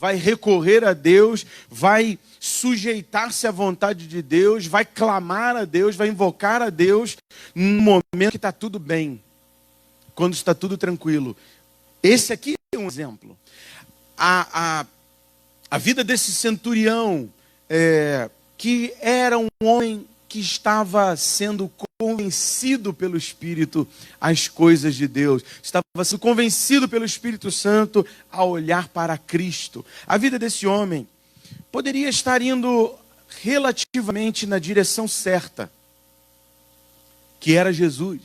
vai recorrer a Deus, vai sujeitar-se à vontade de Deus, vai clamar a Deus, vai invocar a Deus no momento que está tudo bem, quando está tudo tranquilo. Esse aqui é um exemplo. A vida desse centurião, que era um homem que estava sendo convencido pelo Espírito às coisas de Deus, estava sendo convencido pelo Espírito Santo a olhar para Cristo. A vida desse homem poderia estar indo relativamente na direção certa, que era Jesus,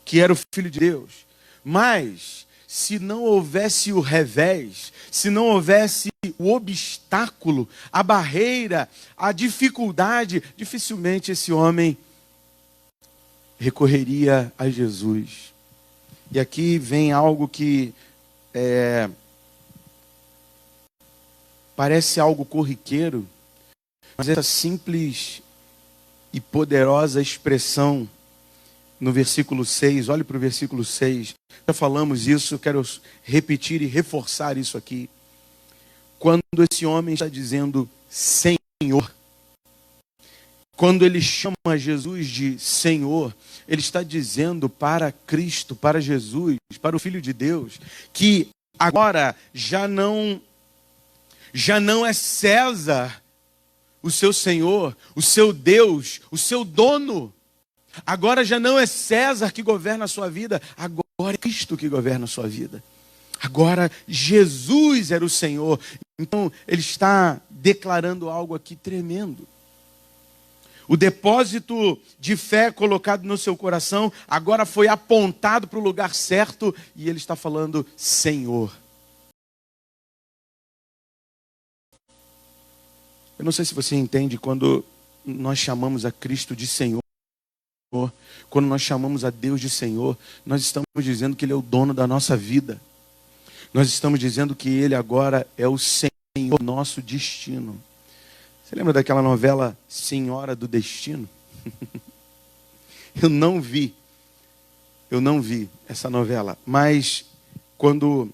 que era o Filho de Deus. Mas, se não houvesse o revés, se não houvesse o obstáculo, a barreira, a dificuldade, dificilmente esse homem recorreria a Jesus. E aqui vem algo que parece algo corriqueiro, mas essa simples e poderosa expressão no versículo 6, olhe para o versículo 6, já falamos isso, eu quero repetir e reforçar isso aqui. Quando esse homem está dizendo Senhor, quando ele chama Jesus de Senhor, ele está dizendo para Cristo, para Jesus, para o Filho de Deus, que agora já não é César o seu Senhor, o seu Deus, o seu dono. Agora já não é César que governa a sua vida, agora é Cristo que governa a sua vida. Agora Jesus era o Senhor. Então ele está declarando algo aqui tremendo. O depósito de fé colocado no seu coração agora foi apontado para o lugar certo e ele está falando Senhor. Eu não sei se você entende quando nós chamamos a Cristo de Senhor. Quando nós chamamos a Deus de Senhor, nós estamos dizendo que Ele é o dono da nossa vida. Nós estamos dizendo que Ele agora é o Senhor do nosso destino. Você lembra daquela novela Senhora do Destino? Eu não vi essa novela, mas quando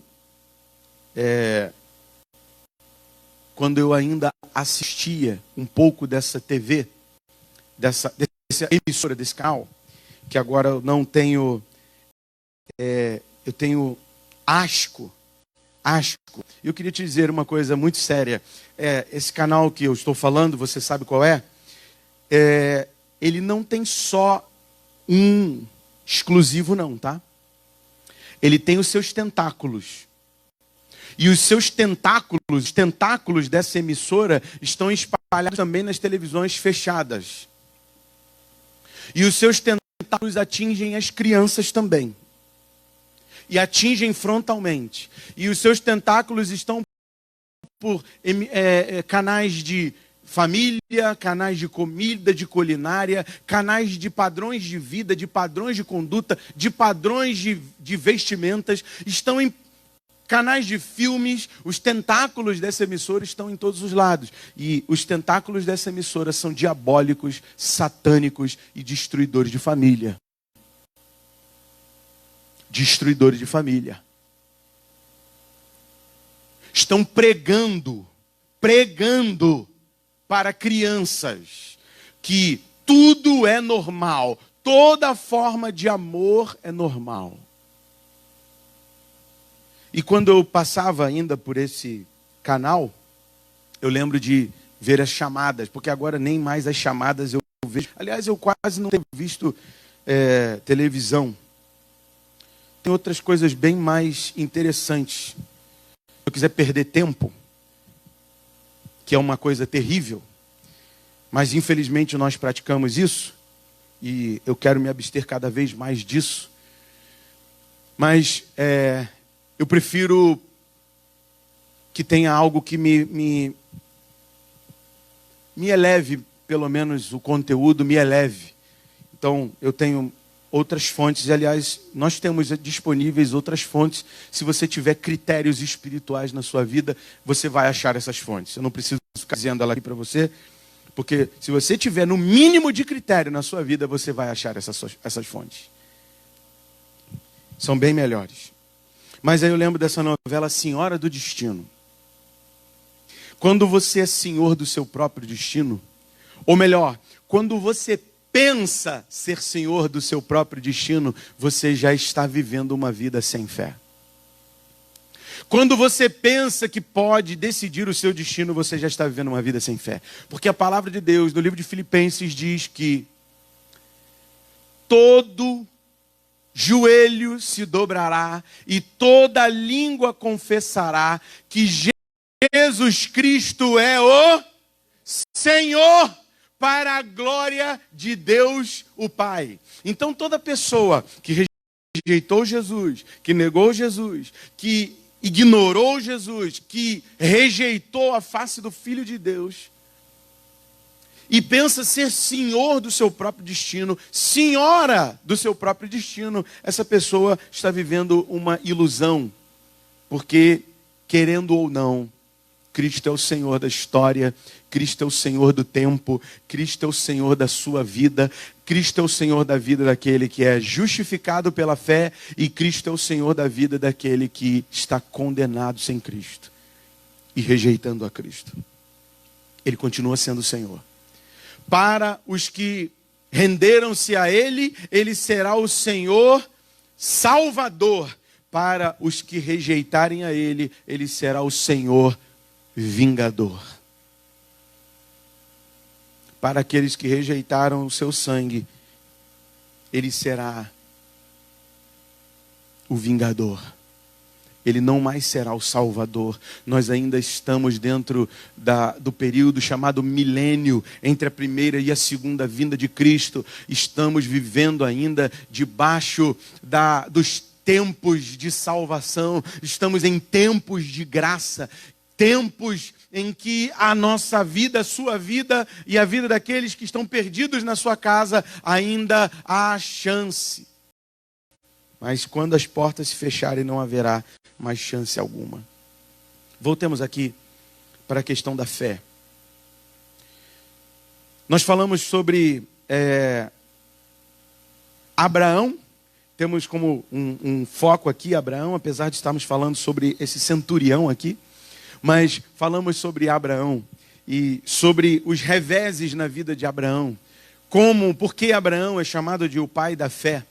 eu ainda assistia um pouco dessa TV, dessa emissora, desse canal, que agora eu não tenho, eu tenho asco. Eu queria te dizer uma coisa muito séria. Esse canal que eu estou falando, você sabe qual é? Ele não tem só um exclusivo não, tá? Ele tem os seus tentáculos. E os seus tentáculos, os tentáculos dessa emissora estão espalhados também nas televisões fechadas. E os seus tentáculos atingem as crianças também. E atingem frontalmente. E os seus tentáculos estão por canais de família, canais de comida, de culinária, canais de padrões de vida, de padrões de conduta, de padrões de vestimentas. Estão em canais de filmes. Os tentáculos dessa emissora estão em todos os lados. E os tentáculos dessa emissora são diabólicos, satânicos e destruidores de família. Destruidores de família. Estão pregando para crianças que tudo é normal. Toda forma de amor é normal. E quando eu passava ainda por esse canal, eu lembro de ver as chamadas, porque agora nem mais as chamadas eu vejo. Aliás, eu quase não tenho visto televisão. Tem outras coisas bem mais interessantes. Se eu quiser perder tempo, que é uma coisa terrível, mas infelizmente nós praticamos isso, e eu quero me abster cada vez mais disso. Mas eu prefiro que tenha algo que me eleve, pelo menos o conteúdo me eleve. Então, eu tenho outras fontes, e aliás, nós temos disponíveis outras fontes. Se você tiver critérios espirituais na sua vida, você vai achar essas fontes. Eu não preciso ficar dizendo ela aqui para você, porque se você tiver no mínimo de critério na sua vida, você vai achar essas fontes. São bem melhores. Mas aí eu lembro dessa novela Senhora do Destino. Quando você é senhor do seu próprio destino, ou melhor, quando você pensa ser senhor do seu próprio destino, você já está vivendo uma vida sem fé. Quando você pensa que pode decidir o seu destino, você já está vivendo uma vida sem fé. Porque a palavra de Deus, no livro de Filipenses, diz que todo joelho se dobrará e toda língua confessará que Jesus Cristo é o Senhor, para a glória de Deus o Pai. Então toda pessoa que rejeitou Jesus, que negou Jesus, que ignorou Jesus, que rejeitou a face do Filho de Deus e pensa ser senhor do seu próprio destino, senhora do seu próprio destino, essa pessoa está vivendo uma ilusão, porque, querendo ou não, Cristo é o Senhor da história, Cristo é o Senhor do tempo, Cristo é o Senhor da sua vida, Cristo é o Senhor da vida daquele que é justificado pela fé e Cristo é o Senhor da vida daquele que está condenado sem Cristo e rejeitando a Cristo. Ele continua sendo o Senhor. Para os que renderam-se a Ele, Ele será o Senhor Salvador. Para os que rejeitarem a Ele, Ele será o Senhor Vingador. Para aqueles que rejeitaram o seu sangue, Ele será o Vingador. Ele não mais será o Salvador. Nós ainda estamos dentro do período chamado milênio, entre a primeira e a segunda vinda de Cristo. Estamos vivendo ainda debaixo dos tempos de salvação. Estamos em tempos de graça. Tempos em que a nossa vida, a sua vida e a vida daqueles que estão perdidos na sua casa, ainda há chance. Mas quando as portas se fecharem, não haverá mais chance alguma. Voltemos aqui para a questão da fé. Nós falamos sobre Abraão. Temos como um foco aqui Abraão, apesar de estarmos falando sobre esse centurião aqui. Mas falamos sobre Abraão e sobre os reveses na vida de Abraão. Por que Abraão é chamado de o pai da fé?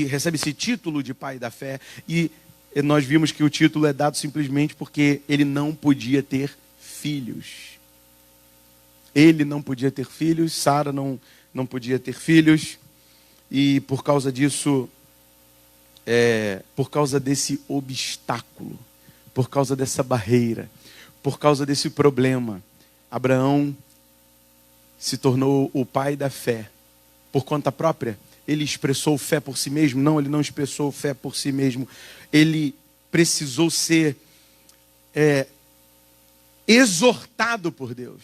Recebe esse título de pai da fé. E nós vimos que o título é dado simplesmente porque ele não podia ter filhos. Ele não podia ter filhos, Sara não podia ter filhos. E por causa disso, por causa desse obstáculo, por causa dessa barreira, por causa desse problema, Abraão se tornou o pai da fé. Por conta própria, ele expressou fé por si mesmo? Não, ele não expressou fé por si mesmo. Ele precisou ser exortado por Deus.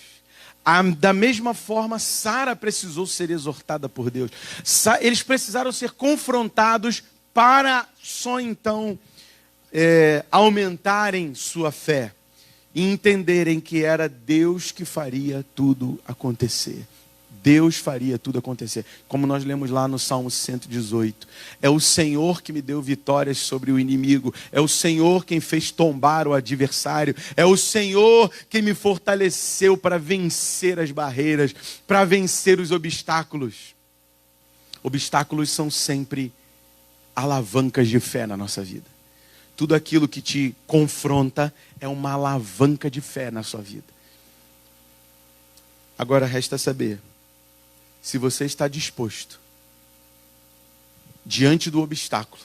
Da mesma forma, Sara precisou ser exortada por Deus. Eles precisaram ser confrontados para só então aumentarem sua fé e entenderem que era Deus que faria tudo acontecer. Deus faria tudo acontecer. Como nós lemos lá no Salmo 118. É o Senhor que me deu vitórias sobre o inimigo. É o Senhor quem fez tombar o adversário. É o Senhor quem me fortaleceu para vencer as barreiras, para vencer os obstáculos. Obstáculos são sempre alavancas de fé na nossa vida. Tudo aquilo que te confronta é uma alavanca de fé na sua vida. Agora resta saber se você está disposto, diante do obstáculo,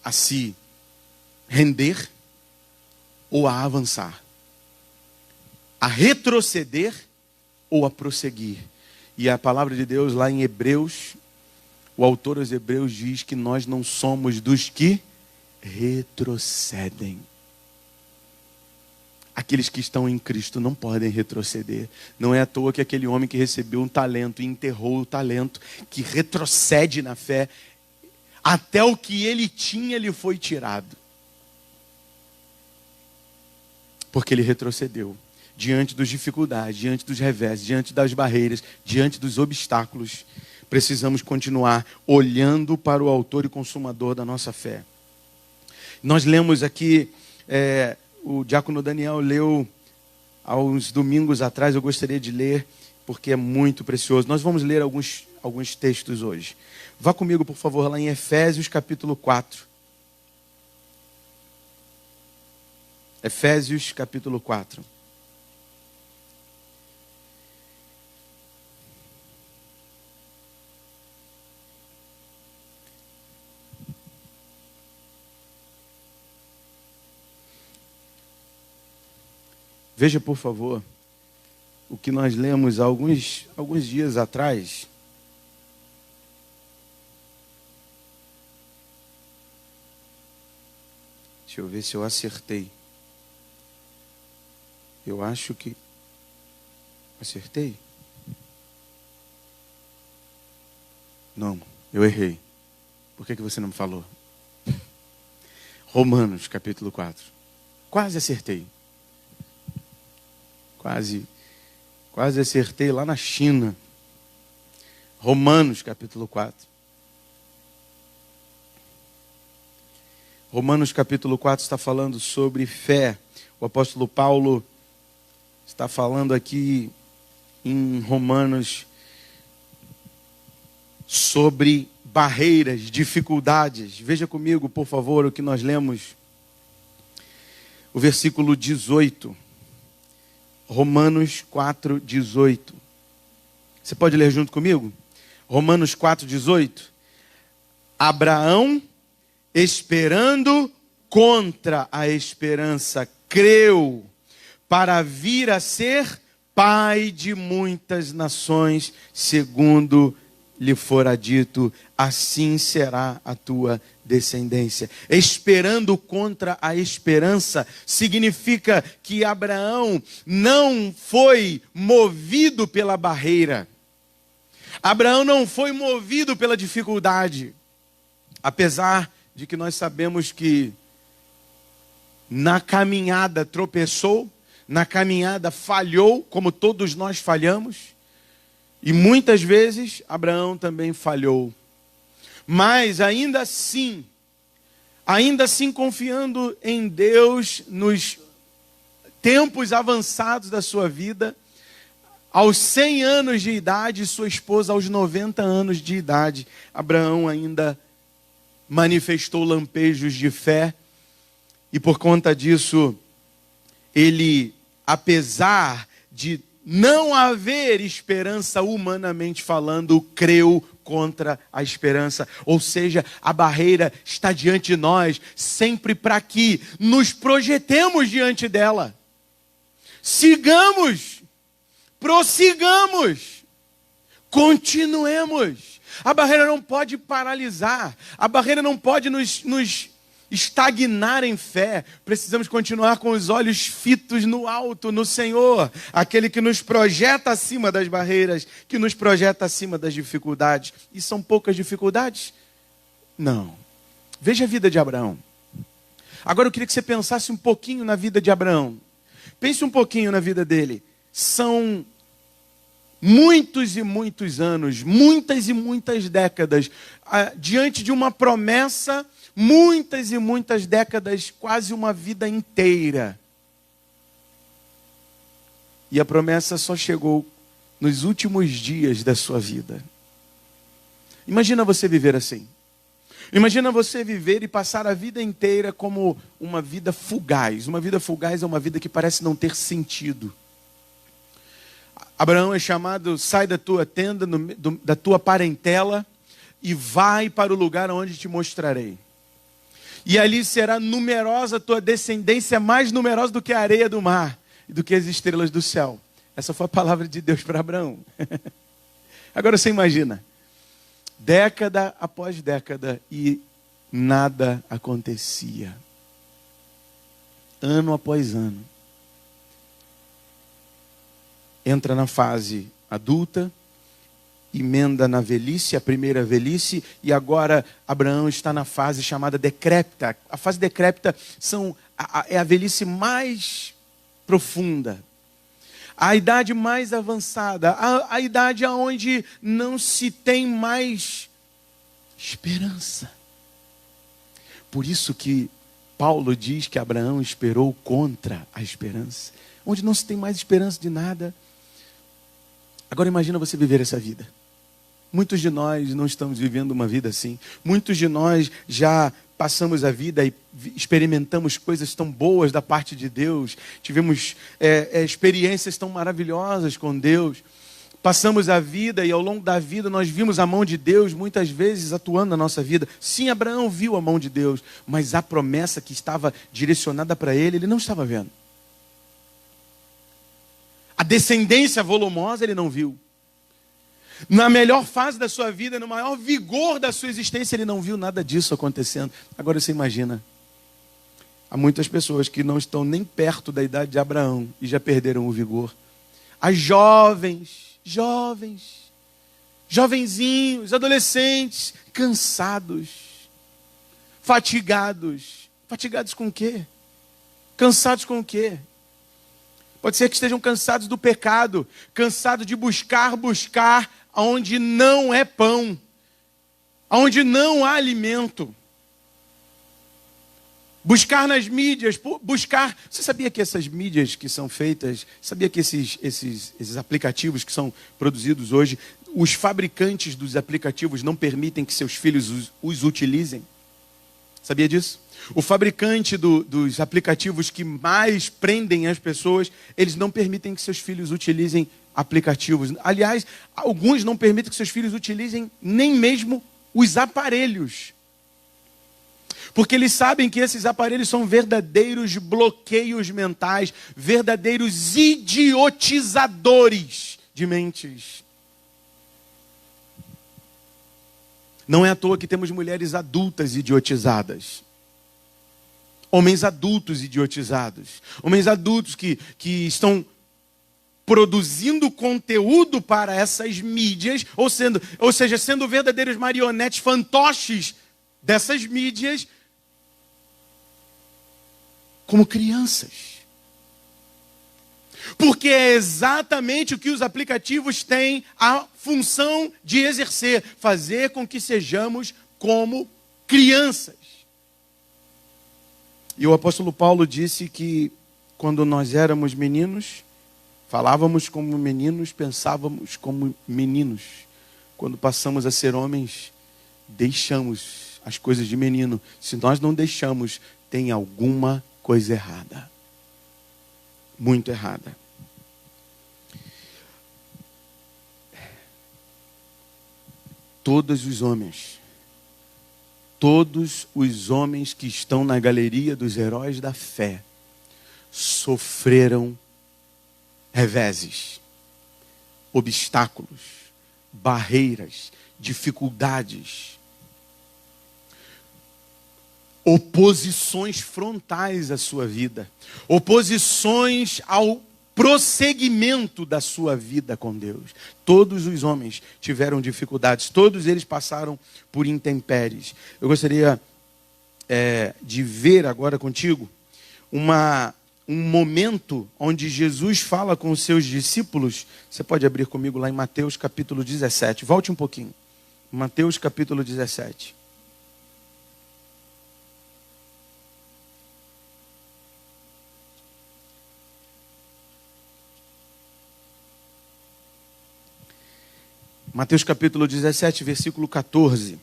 a se render ou a avançar, a retroceder ou a prosseguir. E a palavra de Deus lá em Hebreus, o autor aos Hebreus diz que nós não somos dos que retrocedem. Aqueles que estão em Cristo não podem retroceder. Não é à toa que aquele homem que recebeu um talento e enterrou o talento, que retrocede na fé, até o que ele tinha lhe foi tirado. Porque ele retrocedeu diante das dificuldades, diante dos revés, diante das barreiras, diante dos obstáculos. Precisamos continuar olhando para o autor e consumador da nossa fé. Nós lemos aqui, o diácono Daniel leu há uns domingos atrás, eu gostaria de ler, porque é muito precioso. Nós vamos ler alguns textos hoje. Vá comigo, por favor, lá em Efésios capítulo 4. Efésios capítulo 4. Veja, por favor, o que nós lemos há alguns dias atrás. Deixa eu ver se eu acertei. Eu acho que... Acertei? Não, eu errei. Por que você não me falou? Romanos, capítulo 4. Quase acertei. Quase acertei lá na China. Romanos, capítulo 4. Romanos, capítulo 4 está falando sobre fé. O apóstolo Paulo está falando aqui em Romanos sobre barreiras, dificuldades. Veja comigo, por favor, o que nós lemos. O versículo 18. Romanos 4, 18. Você pode ler junto comigo? Romanos 4, 18. Abraão, esperando contra a esperança, creu para vir a ser pai de muitas nações, segundo lhe fora dito, assim será a tua descendência. Esperando contra a esperança significa que Abraão não foi movido pela barreira. Abraão não foi movido pela dificuldade. Apesar de que nós sabemos que na caminhada tropeçou, na caminhada falhou, como todos nós falhamos. E muitas vezes Abraão também falhou. Mas ainda assim confiando em Deus nos tempos avançados da sua vida, aos 100 anos de idade, sua esposa aos 90 anos de idade, Abraão ainda manifestou lampejos de fé. E por conta disso, ele, apesar de não haver esperança humanamente falando, creu contra a esperança. Ou seja, a barreira está diante de nós, sempre para que nos projetemos diante dela. Sigamos, prossigamos, continuemos. A barreira não pode paralisar, a barreira não pode nos estagnar em fé. Precisamos continuar com os olhos fitos no alto, no Senhor, aquele que nos projeta acima das barreiras, que nos projeta acima das dificuldades. E são poucas dificuldades? Não. Veja a vida de Abraão. Agora eu queria que você pensasse um pouquinho na vida de Abraão. Pense um pouquinho na vida dele. São muitos e muitos anos, muitas e muitas décadas, diante de uma promessa, muitas e muitas décadas, quase uma vida inteira. E a promessa só chegou nos últimos dias da sua vida. Imagina você viver assim. Imagina você viver e passar a vida inteira como uma vida fugaz. Uma vida fugaz é uma vida que parece não ter sentido. Abraão é chamado, sai da tua tenda, da tua parentela, e vai para o lugar onde te mostrarei. E ali será numerosa a tua descendência, mais numerosa do que a areia do mar e do que as estrelas do céu. Essa foi a palavra de Deus para Abraão. Agora você imagina, década após década e nada acontecia. Ano após ano. Entra na fase adulta, emenda na velhice, a primeira velhice, e agora Abraão está na fase chamada decrépita. A fase decrépita é a velhice mais profunda, a idade mais avançada, a idade onde não se tem mais esperança. Por isso que Paulo diz que Abraão esperou contra a esperança. Onde não se tem mais esperança de nada. Agora imagina você viver essa vida. Muitos de nós não estamos vivendo uma vida assim. Muitos de nós já passamos a vida e experimentamos coisas tão boas da parte de Deus. Tivemos experiências tão maravilhosas com Deus. Passamos a vida e ao longo da vida nós vimos a mão de Deus muitas vezes atuando na nossa vida. Sim, Abraão viu a mão de Deus, mas a promessa que estava direcionada para ele, ele não estava vendo. A descendência volumosa ele não viu. Na melhor fase da sua vida, no maior vigor da sua existência, ele não viu nada disso acontecendo. Agora você imagina, há muitas pessoas que não estão nem perto da idade de Abraão e já perderam o vigor. As jovenzinhos, adolescentes, cansados, fatigados. Fatigados com o quê? Cansados com o quê? Pode ser que estejam cansados do pecado, cansados de buscar onde não é pão, onde não há alimento. Buscar nas mídias, buscar... Você sabia que essas mídias que são feitas, sabia que esses aplicativos que são produzidos hoje, os fabricantes dos aplicativos não permitem que seus filhos os utilizem? Sabia disso? O fabricante dos aplicativos que mais prendem as pessoas, eles não permitem que seus filhos utilizem aplicativos. Aliás, alguns não permitem que seus filhos utilizem nem mesmo os aparelhos. Porque eles sabem que esses aparelhos são verdadeiros bloqueios mentais, verdadeiros idiotizadores de mentes. Não é à toa que temos mulheres adultas idiotizadas. Homens adultos idiotizados. Homens adultos que estão produzindo conteúdo para essas mídias, ou seja, sendo verdadeiros marionetes, fantoches dessas mídias, como crianças. Porque é exatamente o que os aplicativos têm a função de exercer, fazer com que sejamos como crianças. E o apóstolo Paulo disse que quando nós éramos meninos, falávamos como meninos, pensávamos como meninos. Quando passamos a ser homens, deixamos as coisas de menino. Se nós não deixamos, tem alguma coisa errada. Muito errada. Todos os homens que estão na galeria dos heróis da fé sofreram reveses, obstáculos, barreiras, dificuldades, oposições frontais à sua vida, oposições ao prosseguimento da sua vida com Deus. Todos os homens tiveram dificuldades, todos eles passaram por intempéries. Eu gostaria de ver agora contigo um momento onde Jesus fala com os seus discípulos. Você pode abrir comigo lá em Mateus capítulo 17. Volte um pouquinho. Mateus capítulo 17. Mateus capítulo 17, versículo 14.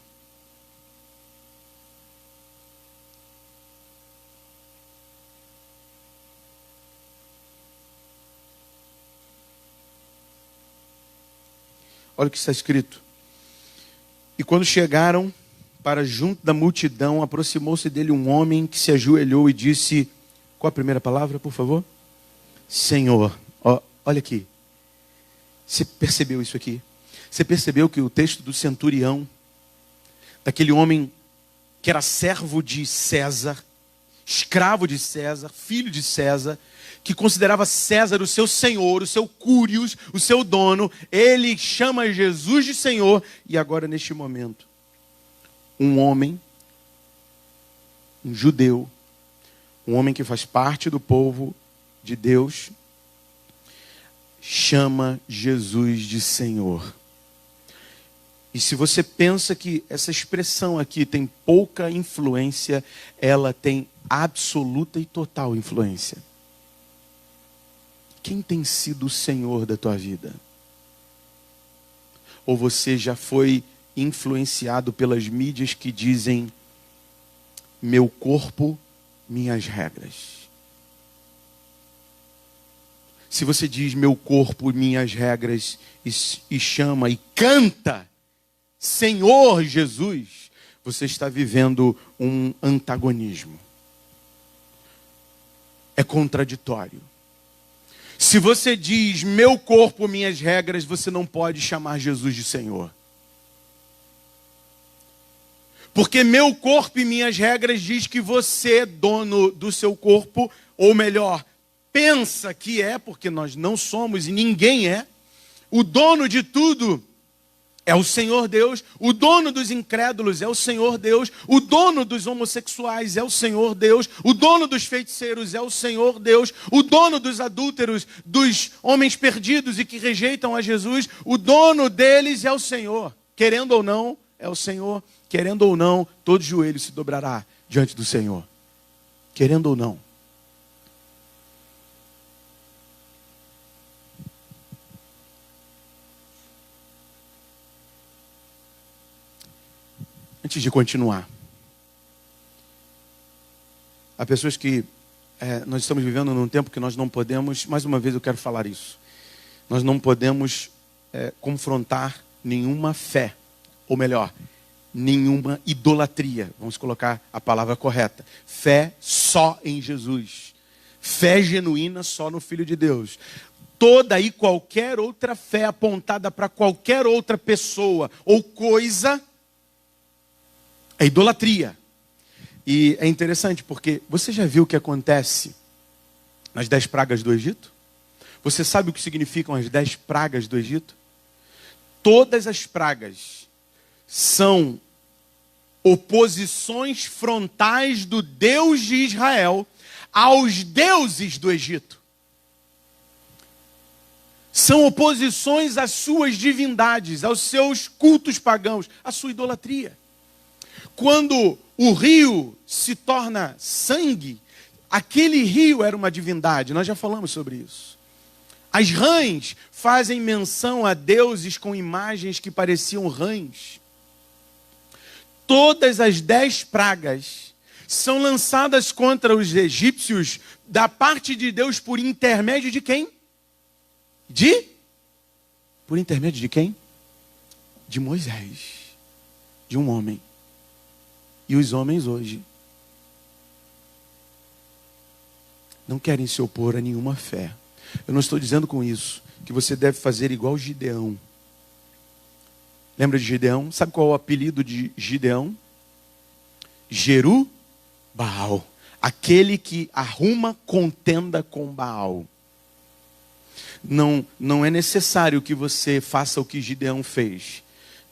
Olha o que está escrito. E quando chegaram para junto da multidão, aproximou-se dele um homem que se ajoelhou e disse... Qual a primeira palavra, por favor? Senhor. Olha aqui. Você percebeu isso aqui? Você percebeu que o texto do centurião, daquele homem que era servo de César, escravo de César, filho de César, que considerava César o seu senhor, o seu cúrios, o seu dono, ele chama Jesus de Senhor, e agora neste momento, um homem, um judeu, um homem que faz parte do povo de Deus, chama Jesus de Senhor. E se você pensa que essa expressão aqui tem pouca influência, ela tem absoluta e total influência. Quem tem sido o Senhor da tua vida? Ou você já foi influenciado pelas mídias que dizem: meu corpo, minhas regras? Se você diz meu corpo, minhas regras, e chama e canta Senhor Jesus, você está vivendo um antagonismo. É contraditório. Se você diz meu corpo, minhas regras, você não pode chamar Jesus de Senhor. Porque meu corpo e minhas regras diz que você é dono do seu corpo, ou melhor, pensa que é, porque nós não somos e ninguém é. O dono de tudo é o Senhor Deus, o dono dos incrédulos é o Senhor Deus, o dono dos homossexuais é o Senhor Deus, o dono dos feiticeiros é o Senhor Deus, o dono dos adúlteros, dos homens perdidos e que rejeitam a Jesus, o dono deles é o Senhor. Querendo ou não, é o Senhor. Querendo ou não, todo joelho se dobrará diante do Senhor. Querendo ou não. Antes de continuar, há pessoas que nós estamos vivendo num tempo que nós não podemos, mais uma vez eu quero falar isso, nós não podemos confrontar nenhuma fé, ou melhor, nenhuma idolatria, vamos colocar a palavra correta, fé só em Jesus, fé genuína só no Filho de Deus. Toda e qualquer outra fé apontada para qualquer outra pessoa ou coisa é idolatria. E é interessante porque você já viu o que acontece nas 10 pragas do Egito? Você sabe o que significam as 10 pragas do Egito? Todas as pragas são oposições frontais do Deus de Israel aos deuses do Egito. São oposições às suas divindades, aos seus cultos pagãos, à sua idolatria. Quando o rio se torna sangue, aquele rio era uma divindade, nós já falamos sobre isso. As rãs fazem menção a deuses com imagens que pareciam rãs. Todas as 10 pragas são lançadas contra os egípcios da parte de Deus por intermédio de quem? Por intermédio de quem? De Moisés, de um homem. E os homens hoje não querem se opor a nenhuma fé. Eu não estou dizendo com isso que você deve fazer igual Gideão. Lembra de Gideão? Sabe qual é o apelido de Gideão? Jeru-Baal. Aquele que arruma contenda com Baal. Não é necessário que você faça o que Gideão fez.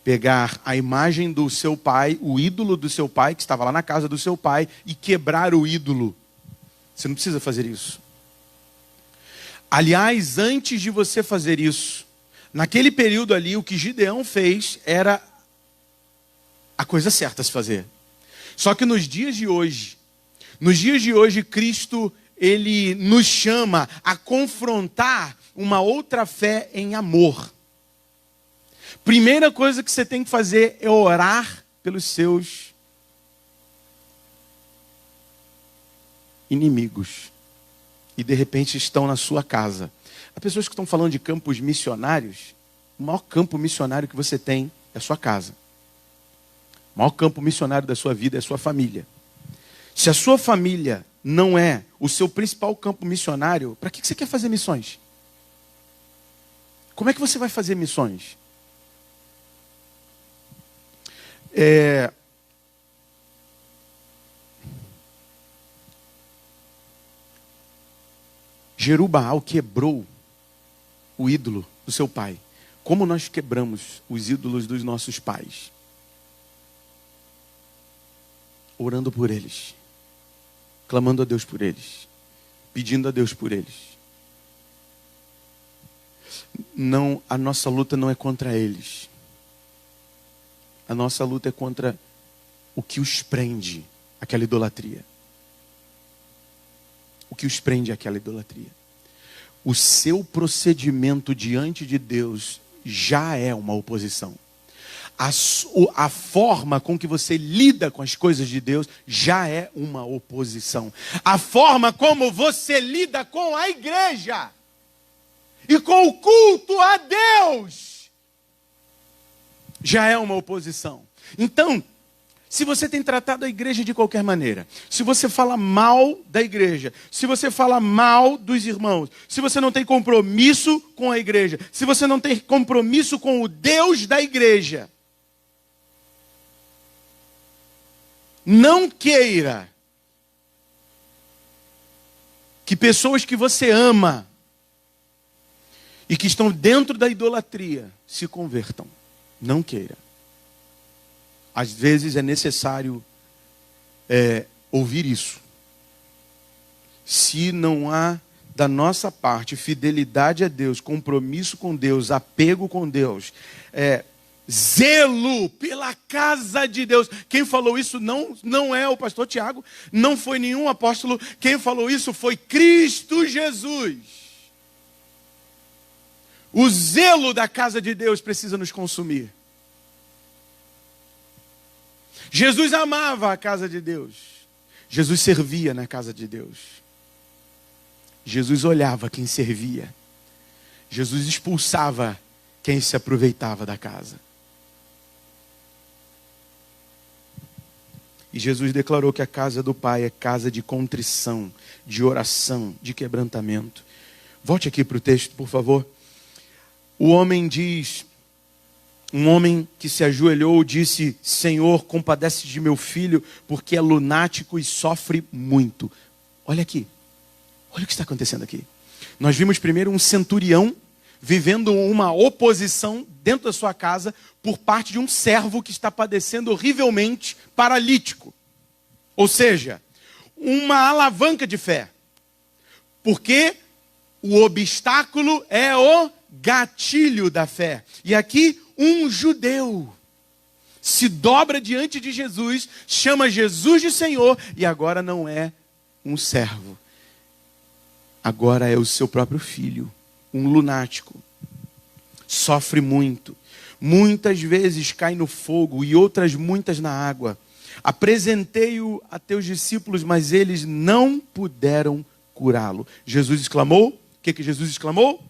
Pegar a imagem do seu pai, o ídolo do seu pai, que estava lá na casa do seu pai, e quebrar o ídolo. Você não precisa fazer isso. Aliás, antes de você fazer isso, naquele período ali, o que Gideão fez era a coisa certa a se fazer. Só que nos dias de hoje, Cristo, ele nos chama a confrontar uma outra fé em amor. Primeira coisa que você tem que fazer é orar pelos seus inimigos. E de repente estão na sua casa. Há pessoas que estão falando de campos missionários. O maior campo missionário que você tem é a sua casa. O maior campo missionário da sua vida é a sua família. Se a sua família não é o seu principal campo missionário, para que você quer fazer missões? Como é que você vai fazer missões? Jeru-Baal quebrou o ídolo do seu pai. Como nós quebramos os ídolos dos nossos pais? Orando por eles. Clamando a Deus por eles. Pedindo a Deus por eles. Não, a nossa luta não é contra eles. A nossa luta é contra o que os prende àquela idolatria. O que os prende àquela idolatria. O seu procedimento diante de Deus já é uma oposição. A forma com que você lida com as coisas de Deus já é uma oposição. A forma como você lida com a igreja e com o culto a Deus já é uma oposição. Então, se você tem tratado a igreja de qualquer maneira, se você fala mal da igreja, se você fala mal dos irmãos, se você não tem compromisso com a igreja, se você não tem compromisso com o Deus da igreja, não queira que pessoas que você ama e que estão dentro da idolatria se convertam. Não queira. Às vezes é necessário ouvir isso. Se não há da nossa parte fidelidade a Deus, compromisso com Deus, apego com Deus, zelo pela casa de Deus. Quem falou isso não é o pastor Tiago, não foi nenhum apóstolo. Quem falou isso foi Cristo Jesus. O zelo da casa de Deus precisa nos consumir. Jesus amava a casa de Deus. Jesus servia na casa de Deus. Jesus olhava quem servia. Jesus expulsava quem se aproveitava da casa. E Jesus declarou que a casa do Pai é casa de contrição, de oração, de quebrantamento. Volte aqui para o texto, por favor. O homem diz... Um homem que se ajoelhou disse: Senhor, compadece de meu filho, porque é lunático e sofre muito. Olha aqui. Olha o que está acontecendo aqui. Nós vimos primeiro um centurião vivendo uma oposição dentro da sua casa por parte de um servo que está padecendo horrivelmente paralítico. Ou seja, uma alavanca de fé. Porque o obstáculo é o gatilho da fé. E aqui um judeu se dobra diante de Jesus, chama Jesus de Senhor, e agora não é um servo. Agora é o seu próprio filho, um lunático. Sofre muito. Muitas vezes cai no fogo e outras muitas na água. Apresentei-o a teus discípulos, mas eles não puderam curá-lo. Jesus exclamou. O que Jesus exclamou?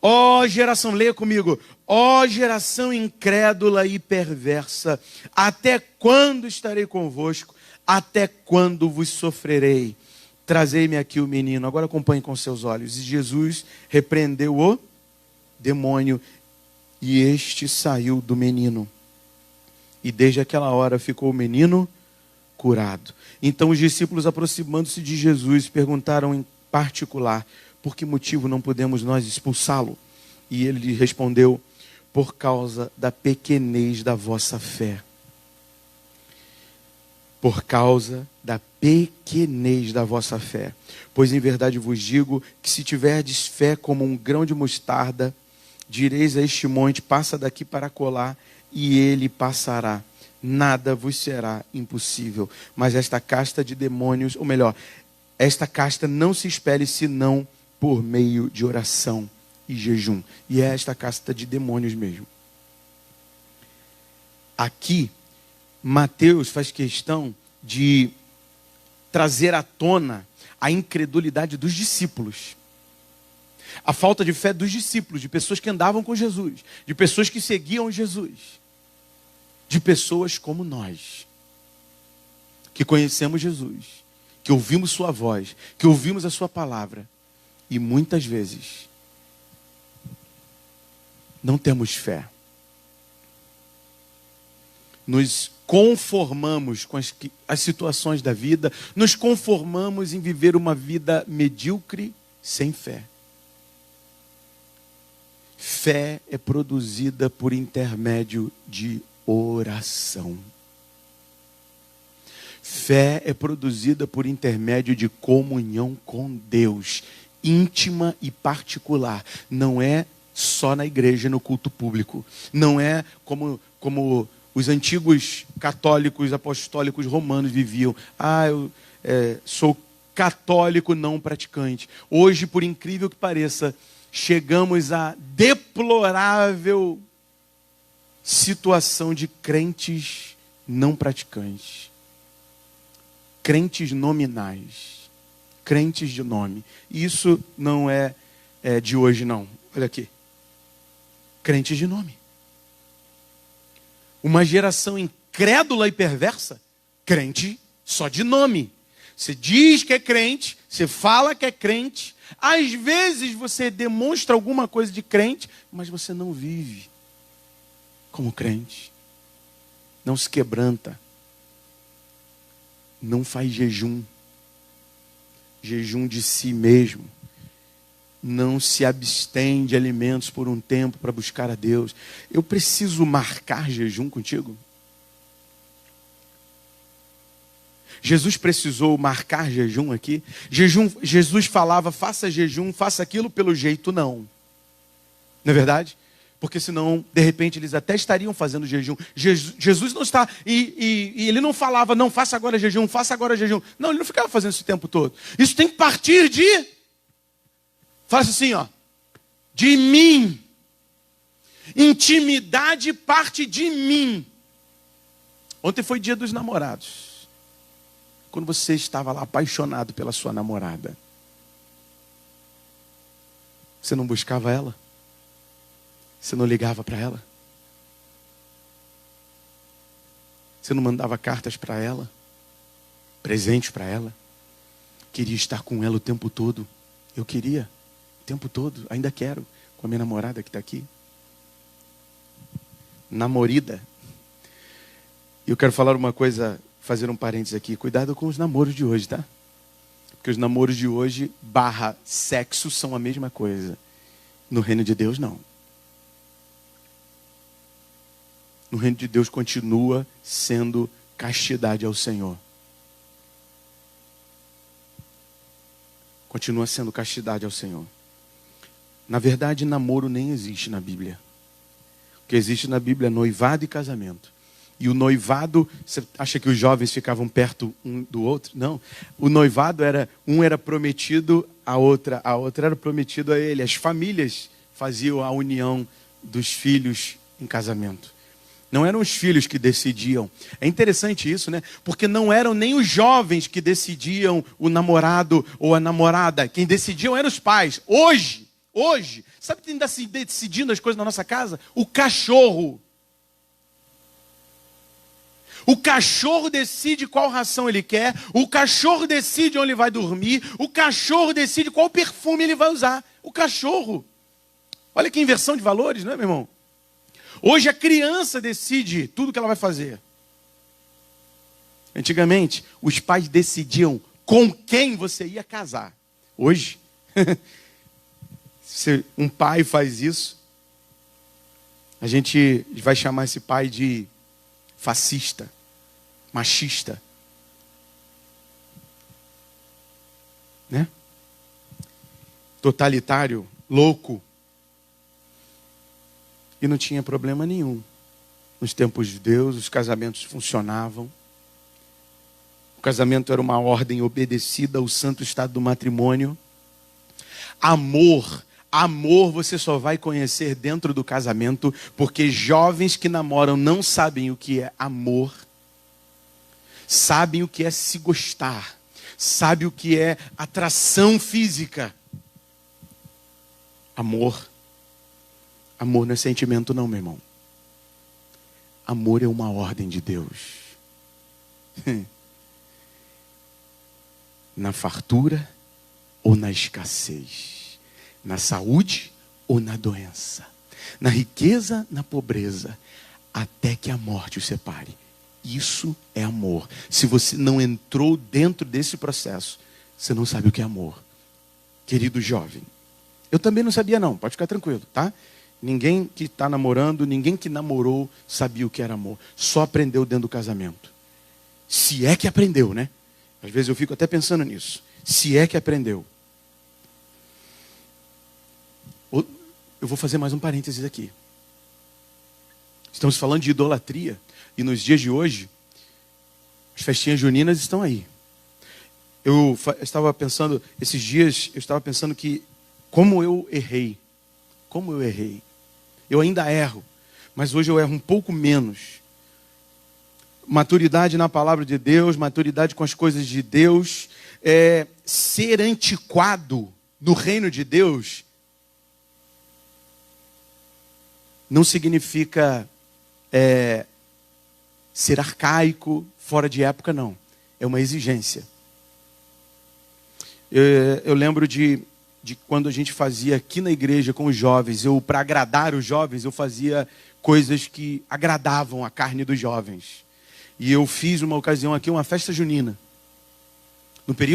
Ó geração, leia comigo. Ó geração incrédula e perversa, até quando estarei convosco? Até quando vos sofrerei? Trazei-me aqui o menino. Agora acompanhe com seus olhos. E Jesus repreendeu o demônio, e este saiu do menino. E desde aquela hora ficou o menino curado. Então os discípulos, aproximando-se de Jesus, perguntaram em particular: por que motivo não podemos nós expulsá-lo? E ele lhe respondeu: por causa da pequenez da vossa fé. Por causa da pequenez da vossa fé. Pois em verdade vos digo que se tiverdes fé como um grão de mostarda, direis a este monte: passa daqui para acolá, e ele passará. Nada vos será impossível. Mas esta casta de demônios, ou melhor, esta casta não se expele senão por meio de oração e jejum. E é esta casta de demônios mesmo. Aqui, Mateus faz questão de trazer à tona a incredulidade dos discípulos. A falta de fé dos discípulos, de pessoas que andavam com Jesus, de pessoas que seguiam Jesus, de pessoas como nós, que conhecemos Jesus, que ouvimos sua voz, que ouvimos a sua palavra, e muitas vezes não temos fé. Nos conformamos com as situações da vida, nos conformamos em viver uma vida medíocre sem fé. Fé é produzida por intermédio de oração. Fé é produzida por intermédio de comunhão com Deus, íntima e particular. Não é só na igreja, no culto público. Não é como os antigos católicos apostólicos romanos viviam. Eu sou católico não praticante. Hoje, por incrível que pareça, chegamos à deplorável situação de crentes não praticantes. Crentes nominais. Crentes de nome. Isso não é de hoje, não. Olha aqui. Crentes de nome. Uma geração incrédula e perversa. Crente só de nome. Você diz que é crente, você fala que é crente. Às vezes você demonstra alguma coisa de crente, mas você não vive como crente. Não se quebranta. Não faz jejum. Jejum de si mesmo. Não se abstém de alimentos por um tempo para buscar a Deus. Eu preciso marcar jejum contigo? Jesus precisou marcar jejum aqui? Jesus falava, faça jejum, faça aquilo pelo jeito não. Não é verdade? Porque senão, de repente, eles até estariam fazendo jejum. Jesus não está, e ele não falava, não, faça agora jejum, faça agora jejum. Não, ele não ficava fazendo isso o tempo todo. Isso tem que partir de... Faz assim, ó. De mim. Intimidade parte de mim. Ontem foi dia dos namorados. Quando você estava lá apaixonado pela sua namorada, você não buscava ela? Você não ligava para ela? Você não mandava cartas para ela? Presentes para ela? Queria estar com ela o tempo todo. Eu queria. O tempo todo, ainda quero, com a minha namorada que está aqui. Namorida. E eu quero falar uma coisa, fazer um parênteses aqui. Cuidado com os namoros de hoje, tá? Porque os namoros de hoje, /sexo, são a mesma coisa. No reino de Deus, não. No reino de Deus continua sendo castidade ao Senhor. Continua sendo castidade ao Senhor. Na verdade, namoro nem existe na Bíblia. O que existe na Bíblia é noivado e casamento. E o noivado, você acha que os jovens ficavam perto um do outro? Não. O noivado era, um era prometido à outra, a outra era prometido a ele. As famílias faziam a união dos filhos em casamento. Não eram os filhos que decidiam. É interessante isso, né? Porque não eram nem os jovens que decidiam o namorado ou a namorada. Quem decidiam eram os pais. Hoje, sabe quem está decidindo as coisas na nossa casa? O cachorro. O cachorro decide qual ração ele quer. O cachorro decide onde ele vai dormir. O cachorro decide qual perfume ele vai usar. O cachorro. Olha que inversão de valores, não é, meu irmão? Hoje a criança decide tudo que ela vai fazer. Antigamente, os pais decidiam com quem você ia casar. Hoje, se um pai faz isso, a gente vai chamar esse pai de fascista, machista. Né? Totalitário, louco. E não tinha problema nenhum. Nos tempos de Deus, os casamentos funcionavam. O casamento era uma ordem obedecida ao santo estado do matrimônio. Amor você só vai conhecer dentro do casamento, porque jovens que namoram não sabem o que é amor, sabem o que é se gostar, sabem o que é atração física. Amor não é sentimento não, meu irmão. Amor é uma ordem de Deus. Na fartura ou na escassez. Na saúde ou na doença. Na riqueza, na pobreza. Até que a morte os separe. Isso é amor. Se você não entrou dentro desse processo, você não sabe o que é amor. Querido jovem. Eu também não sabia não, pode ficar tranquilo, tá? Ninguém que está namorando, ninguém que namorou sabia o que era amor. Só aprendeu dentro do casamento. Se é que aprendeu, né? Às vezes eu fico até pensando nisso. Se é que aprendeu. Eu vou fazer mais um parênteses aqui. Estamos falando de idolatria. E nos dias de hoje, as festinhas juninas estão aí. Eu estava pensando, esses dias, que como eu errei. Eu ainda erro, mas hoje eu erro um pouco menos. Maturidade na palavra de Deus, maturidade com as coisas de Deus, ser antiquado no reino de Deus, não significa ser arcaico, fora de época, não. É uma exigência. Eu lembro de quando a gente fazia aqui na igreja com os jovens, para agradar os jovens, eu fazia coisas que agradavam a carne dos jovens. E eu fiz uma ocasião aqui, uma festa junina.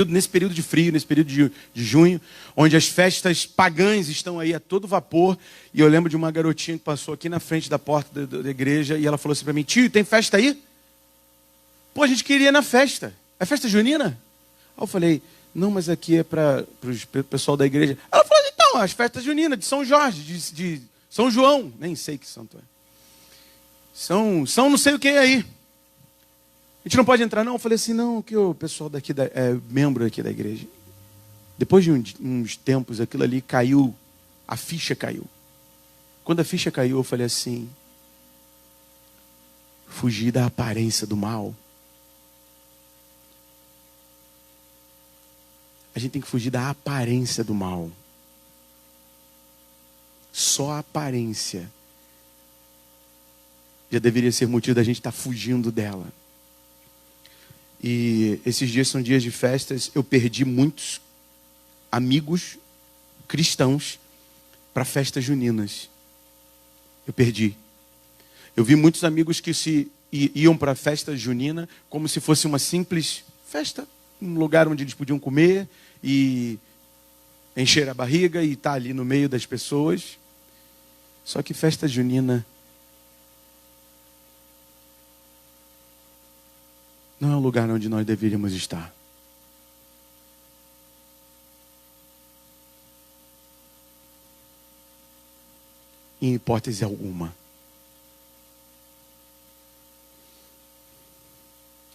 Nesse período de frio, nesse período de junho, onde as festas pagãs estão aí a todo vapor. E eu lembro de uma garotinha que passou aqui na frente da porta da igreja e ela falou assim para mim: tio, tem festa aí? Pô, a gente queria ir na festa. É festa junina? Aí eu falei: não, mas aqui é para o pessoal da igreja. Ela falou: então, as festas juninas de São Jorge, de São João. Nem sei que santo é. São não sei o que aí. A gente não pode entrar, não? Eu falei assim: não, que o pessoal daqui, membro aqui da igreja. Depois de uns tempos, aquilo ali caiu, a ficha caiu. Quando a ficha caiu, eu falei assim: fugir da aparência do mal. A gente tem que fugir da aparência do mal. Só a aparência já deveria ser motivo da gente estar fugindo dela. E esses dias são dias de festas. Eu perdi muitos amigos cristãos para festas juninas. Eu perdi. Eu vi muitos amigos que iam para a festa junina como se fosse uma simples festa, um lugar onde eles podiam comer e encher a barriga e estar ali no meio das pessoas. Só que festa junina não é um lugar onde nós deveríamos estar. Em hipótese alguma.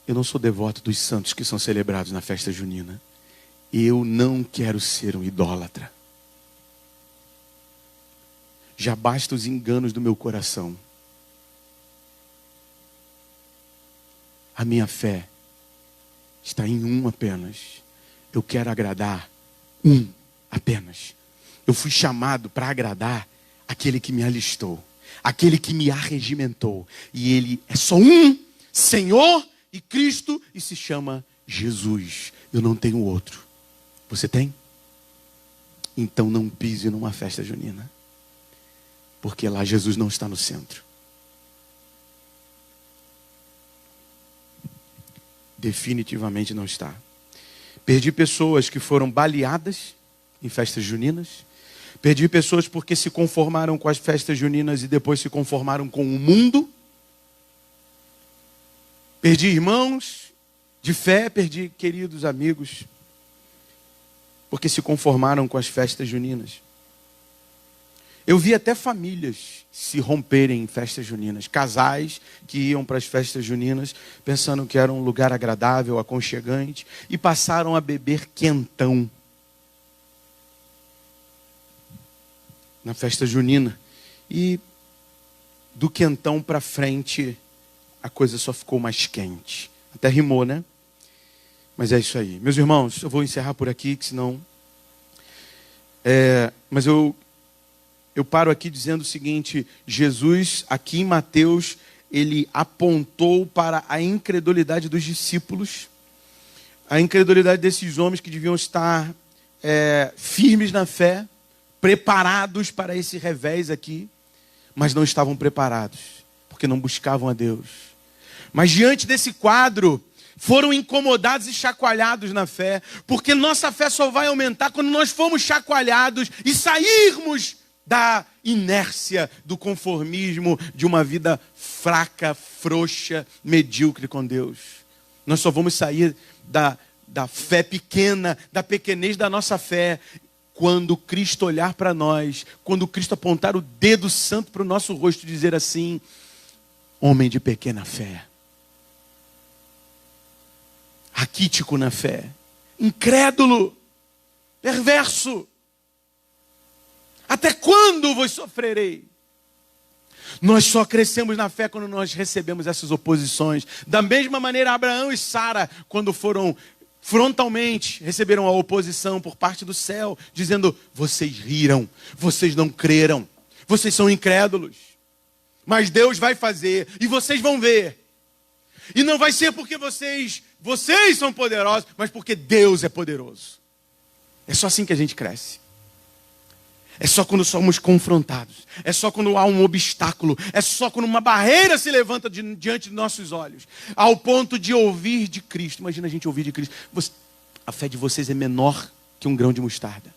Eu não sou devoto dos santos que são celebrados na festa junina. Eu não quero ser um idólatra. Já basta os enganos do meu coração. A minha fé está em um apenas. Eu quero agradar um apenas. Eu fui chamado para agradar aquele que me alistou, aquele que me arregimentou. E ele é só um, Senhor e Cristo, e se chama Jesus. Eu não tenho outro. Você tem? Então não pise numa festa junina, porque lá Jesus não está no centro. Definitivamente não está. Perdi pessoas que foram baleadas em festas juninas. Perdi pessoas porque se conformaram com as festas juninas e depois se conformaram com o mundo. Perdi irmãos de fé, perdi queridos amigos porque se conformaram com as festas juninas. Eu vi até famílias se romperem em festas juninas. Casais que iam para as festas juninas pensando que era um lugar agradável, aconchegante, e passaram a beber quentão na festa junina. E do quentão para frente a coisa só ficou mais quente. Até rimou, né? Mas é isso aí. Meus irmãos, eu vou encerrar por aqui, que senão... Mas eu paro aqui dizendo o seguinte: Jesus, aqui em Mateus, ele apontou para a incredulidade dos discípulos, a incredulidade desses homens que deviam estar firmes na fé, preparados para esse revés aqui, mas não estavam preparados, porque não buscavam a Deus. Mas diante desse quadro, foram incomodados e chacoalhados na fé, porque nossa fé só vai aumentar quando nós formos chacoalhados e sairmos da inércia, do conformismo, de uma vida fraca, frouxa, medíocre com Deus. Nós só vamos sair da fé pequena, da pequenez da nossa fé, quando Cristo olhar para nós, quando Cristo apontar o dedo santo para o nosso rosto e dizer assim: homem de pequena fé, raquítico na fé, incrédulo, perverso. Até quando vos sofrerei? Nós só crescemos na fé quando nós recebemos essas oposições. Da mesma maneira, Abraão e Sara, quando foram frontalmente, receberam a oposição por parte do céu, dizendo: vocês riram, vocês não creram, vocês são incrédulos. Mas Deus vai fazer e vocês vão ver. E não vai ser porque vocês são poderosos, mas porque Deus é poderoso. É só assim que a gente cresce. É só quando somos confrontados. É só quando há um obstáculo. É só quando uma barreira se levanta diante de nossos olhos. Ao ponto de ouvir de Cristo. Imagina a gente ouvir de Cristo. A fé de vocês é menor que um grão de mostarda.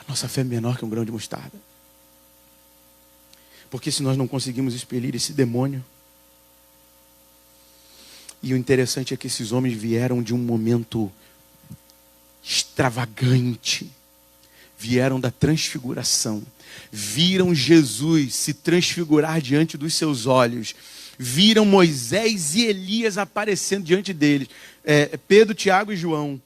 A nossa fé é menor que um grão de mostarda. Porque se nós não conseguimos expelir esse demônio. E o interessante é que esses homens vieram de um momento extravagante. Vieram da transfiguração. Viram Jesus se transfigurar diante dos seus olhos. Viram Moisés e Elias aparecendo diante deles. Pedro, Tiago e João.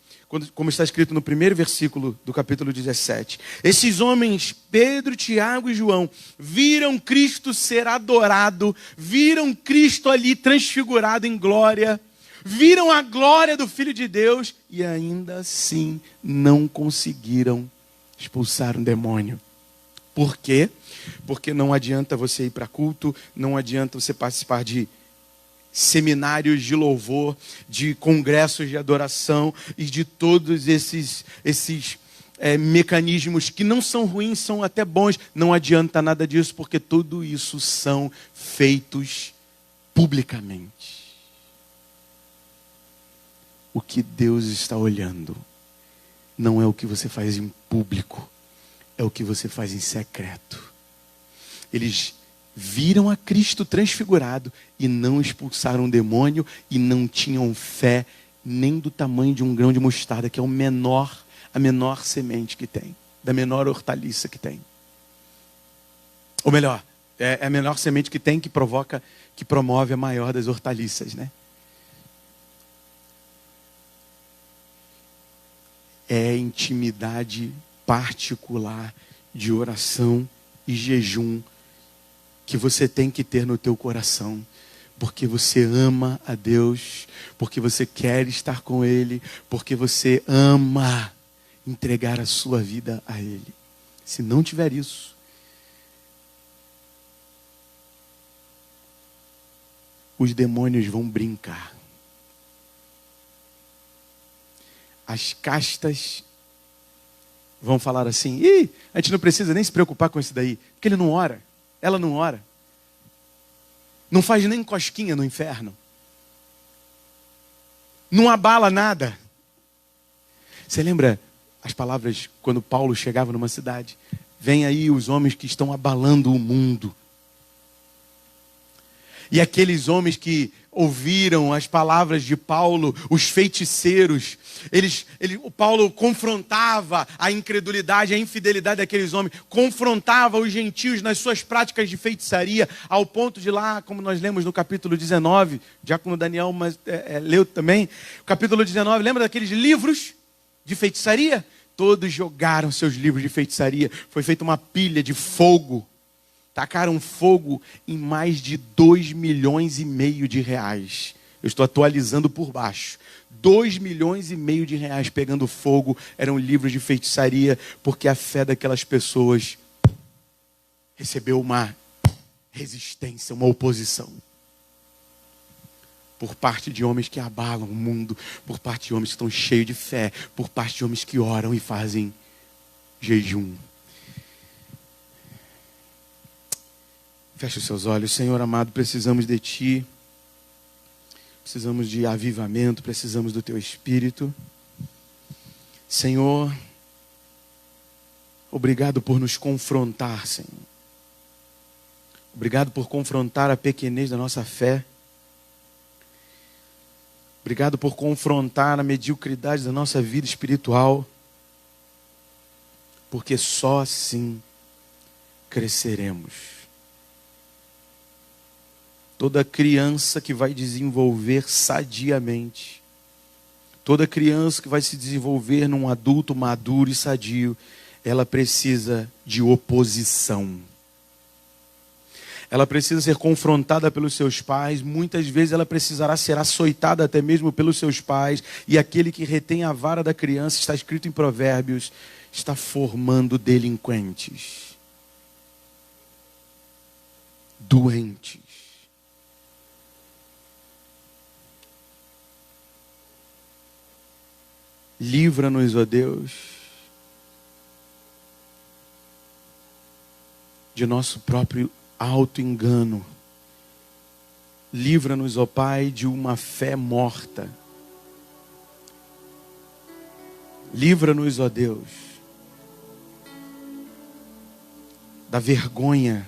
Como está escrito no primeiro versículo do capítulo 17. Esses homens, Pedro, Tiago e João, viram Cristo ser adorado, viram Cristo ali transfigurado em glória, viram a glória do Filho de Deus e ainda assim não conseguiram expulsar um demônio. Por quê? Porque não adianta você ir para culto, não adianta você participar de seminários de louvor, de congressos de adoração e de todos esses mecanismos que não são ruins, são até bons. Não adianta nada disso, porque tudo isso são feitos publicamente. O que Deus está olhando não é o que você faz em público, é o que você faz em secreto. Eles viram a Cristo transfigurado e não expulsaram o demônio e não tinham fé nem do tamanho de um grão de mostarda, que é a menor semente que tem, da menor hortaliça que tem. Ou melhor, é a menor semente que tem que promove a maior das hortaliças, né? É intimidade particular de oração e jejum que você tem que ter no teu coração, porque você ama a Deus, porque você quer estar com Ele, porque você ama entregar a sua vida a Ele. Se não tiver isso, os demônios vão brincar. As castas vão falar assim: ih, a gente não precisa nem se preocupar com isso daí, porque ele não ora. Ela não ora. Não faz nem cosquinha no inferno. Não abala nada. Você lembra as palavras quando Paulo chegava numa cidade? Vem aí os homens que estão abalando o mundo. E aqueles homens que ouviram as palavras de Paulo, os feiticeiros, o Paulo confrontava a incredulidade, a infidelidade daqueles homens, confrontava os gentios nas suas práticas de feitiçaria, ao ponto de lá, como nós lemos no capítulo 19, Diácono Daniel leu também, capítulo 19, lembra daqueles livros de feitiçaria? Todos jogaram seus livros de feitiçaria, foi feita uma pilha de fogo, tacaram fogo em mais de 2,5 milhões de reais. Eu estou atualizando por baixo. 2,5 milhões de reais pegando fogo. Eram livros de feitiçaria, porque a fé daquelas pessoas recebeu uma resistência, uma oposição. Por parte de homens que abalam o mundo, por parte de homens que estão cheios de fé, por parte de homens que oram e fazem jejum. Feche os seus olhos. Senhor amado, precisamos de Ti. Precisamos de avivamento, precisamos do Teu Espírito. Senhor, obrigado por nos confrontar, Senhor. Obrigado por confrontar a pequenez da nossa fé. Obrigado por confrontar a mediocridade da nossa vida espiritual. Porque só assim cresceremos. Toda criança que vai desenvolver sadiamente, toda criança que vai se desenvolver num adulto maduro e sadio, ela precisa de oposição. Ela precisa ser confrontada pelos seus pais, muitas vezes ela precisará ser açoitada até mesmo pelos seus pais, e aquele que retém a vara da criança, está escrito em Provérbios, está formando delinquentes, doentes. Livra-nos, ó Deus, de nosso próprio auto-engano. Livra-nos, ó Pai, de uma fé morta. Livra-nos, ó Deus, da vergonha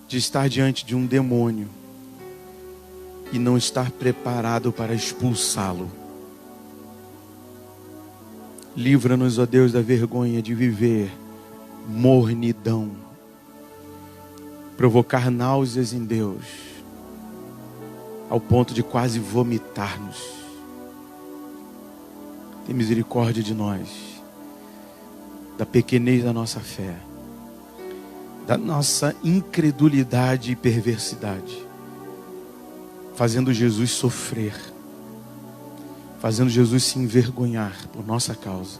de estar diante de um demônio e não estar preparado para expulsá-lo. Livra-nos, ó Deus, da vergonha de viver mornidão, provocar náuseas em Deus, ao ponto de quase vomitar-nos. Tem misericórdia de nós, da pequenez da nossa fé, da nossa incredulidade e perversidade, fazendo Jesus sofrer, fazendo Jesus se envergonhar por nossa causa.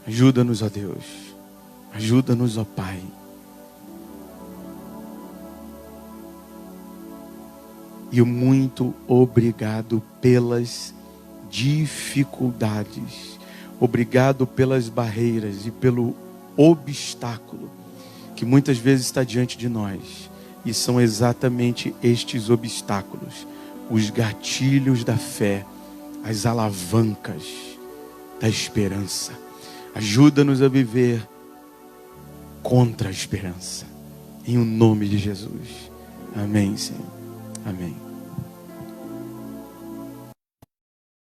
Ajuda-nos, ó Deus, ajuda-nos, ó Pai. E muito obrigado pelas dificuldades, obrigado pelas barreiras e pelo obstáculo que muitas vezes está diante de nós. E são exatamente estes obstáculos, os gatilhos da fé, as alavancas da esperança. Ajuda-nos a viver contra a esperança. Em o nome de Jesus. Amém, Senhor. Amém.